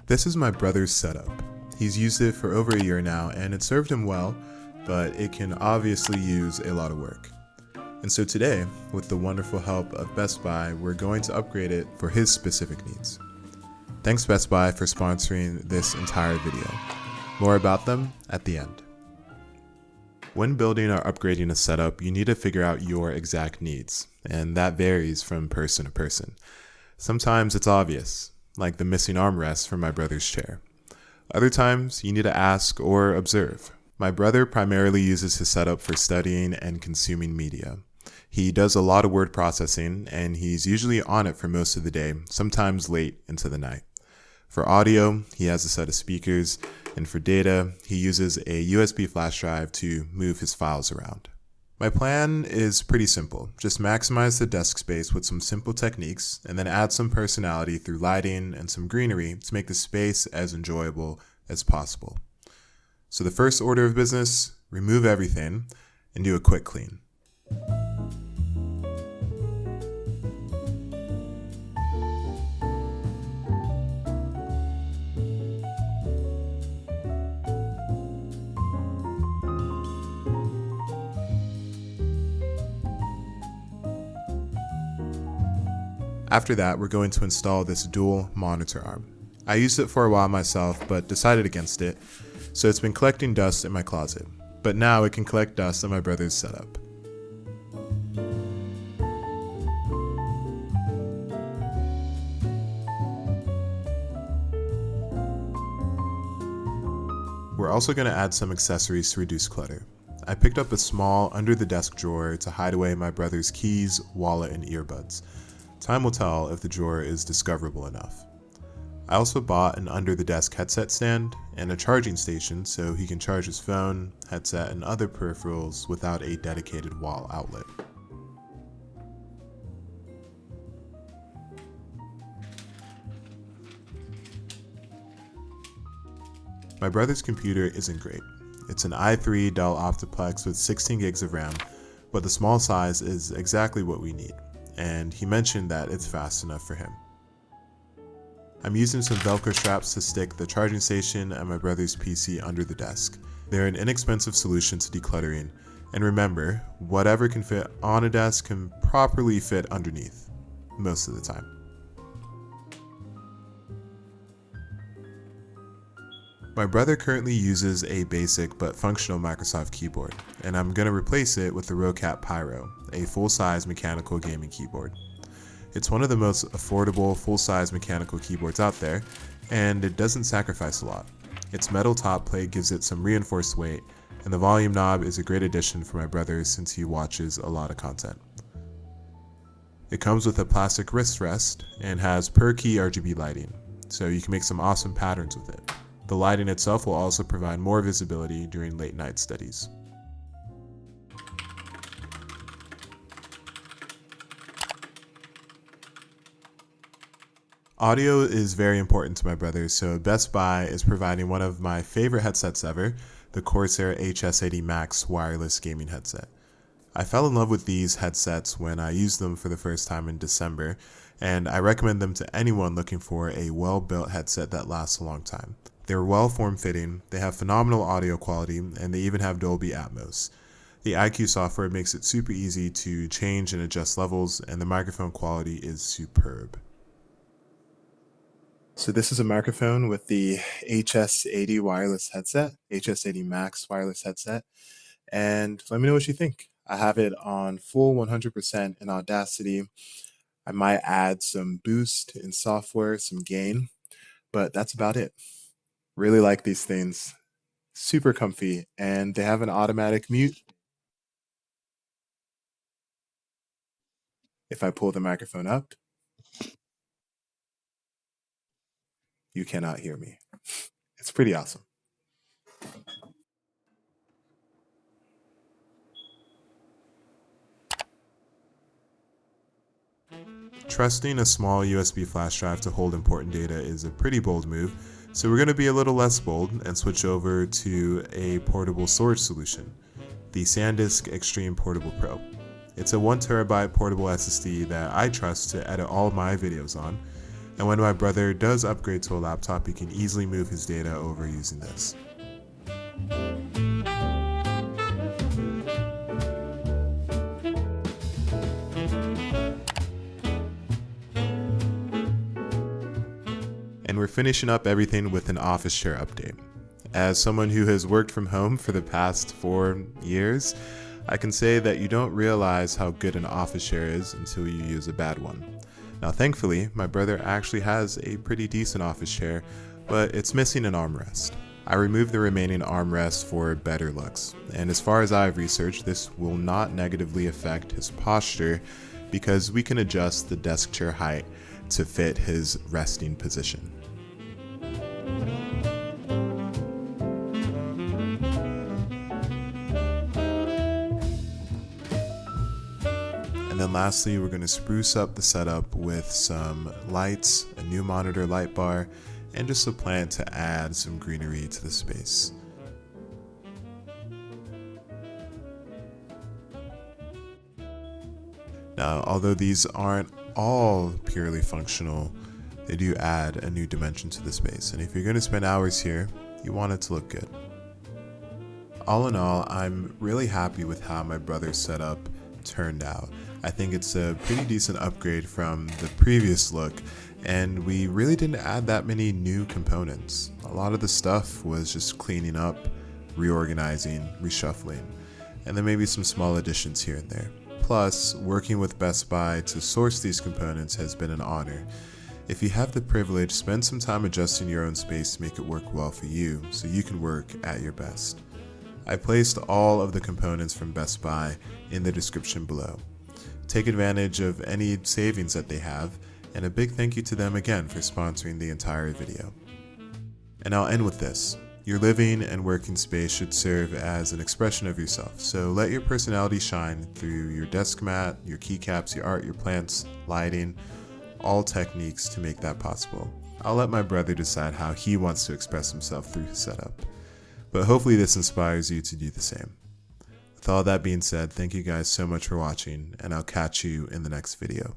This is my brother's setup. He's used it for over a year now and it served him well, but it can obviously use a lot of work. And so today, with the wonderful help of Best Buy, we're going to upgrade it for his specific needs. Thanks Best Buy for sponsoring this entire video. More about them at the end. When building or upgrading a setup, you need to figure out your exact needs, and that varies from person to person. Sometimes it's obvious, like the missing armrest from my brother's chair. Other times, you need to ask or observe. My brother primarily uses his setup for studying and consuming media. He does a lot of word processing, and he's usually on it for most of the day, sometimes late into the night. For audio, he has a set of speakers, and for data, he uses a USB flash drive to move his files around. My plan is pretty simple. Just maximize the desk space with some simple techniques, and then add some personality through lighting and some greenery to make the space as enjoyable as possible. So the first order of business, remove everything and do a quick clean. After that, we're going to install this dual monitor arm. I used it for a while myself, but decided against it, so it's been collecting dust in my closet. But now it can collect dust on my brother's setup. We're also going to add some accessories to reduce clutter. I picked up a small under-the-desk drawer to hide away my brother's keys, wallet, and earbuds. Time will tell if the drawer is discoverable enough. I also bought an under-the-desk headset stand and a charging station so he can charge his phone, headset, and other peripherals without a dedicated wall outlet. My brother's computer isn't great. It's an i3 Dell Optiplex with 16 gigs of RAM, but the small size is exactly what we need, and he mentioned that it's fast enough for him. I'm using some Velcro straps to stick the charging station and my brother's PC under the desk. They're an inexpensive solution to decluttering, and remember, whatever can fit on a desk can properly fit underneath, most of the time. My brother currently uses a basic but functional Microsoft keyboard, and I'm going to replace it with the Roccat Pyro, a full-size mechanical gaming keyboard. It's one of the most affordable full-size mechanical keyboards out there, and it doesn't sacrifice a lot. Its metal top plate gives it some reinforced weight, and the volume knob is a great addition for my brother since he watches a lot of content. It comes with a plastic wrist rest and has per-key RGB lighting, so you can make some awesome patterns with it. The lighting itself will also provide more visibility during late night studies. Audio is very important to my brother, so Best Buy is providing one of my favorite headsets ever, the Corsair HS80 Max wireless gaming headset. I fell in love with these headsets when I used them for the first time in December, and I recommend them to anyone looking for a well-built headset that lasts a long time. They're well form-fitting, they have phenomenal audio quality, and they even have Dolby Atmos. The IQ software makes it super easy to change and adjust levels, and the microphone quality is superb. So this is a microphone with the HS80 wireless headset, HS80 Max wireless headset, and let me know what you think. I have it on full 100% in Audacity. I might add some boost in software, some gain, but that's about it. Really like these things, super comfy, and they have an automatic mute. If I pull the microphone up, you cannot hear me. It's pretty awesome. Trusting a small USB flash drive to hold important data is a pretty bold move, so we're going to be a little less bold and switch over to a portable storage solution, the SanDisk Extreme Portable Pro. It's a 1TB portable SSD that I trust to edit all my videos on, And when my brother does upgrade to a laptop, he can easily move his data over using this. And we're finishing up everything with an office chair update. As someone who has worked from home for the past 4 years, I can say that you don't realize how good an office chair is until you use a bad one. Now thankfully, my brother actually has a pretty decent office chair, but it's missing an armrest. I removed the remaining armrest for better looks, and as far as I've researched, this will not negatively affect his posture because we can adjust the desk chair height to fit his resting position. And then lastly, we're going to spruce up the setup with some lights, a new monitor light bar, and just a plan to add some greenery to the space. Now, although these aren't all purely functional, they do add a new dimension to the space. And if you're going to spend hours here, you want it to look good. All in all, I'm really happy with how my brother's setup turned out. I think it's a pretty decent upgrade from the previous look, and we really didn't add that many new components. A lot of the stuff was just cleaning up, reorganizing, reshuffling, and then maybe some small additions here and there. Plus, working with Best Buy to source these components has been an honor. If you have the privilege, spend some time adjusting your own space to make it work well for you so you can work at your best. I placed all of the components from Best Buy in the description below. Take advantage of any savings that they have, and a big thank you to them again for sponsoring the entire video. And I'll end with this. Your living and working space should serve as an expression of yourself, so let your personality shine through your desk mat, your keycaps, your art, your plants, lighting, all techniques to make that possible. I'll let my brother decide how he wants to express himself through his setup, but hopefully this inspires you to do the same. With all that being said, thank you guys so much for watching, and I'll catch you in the next video.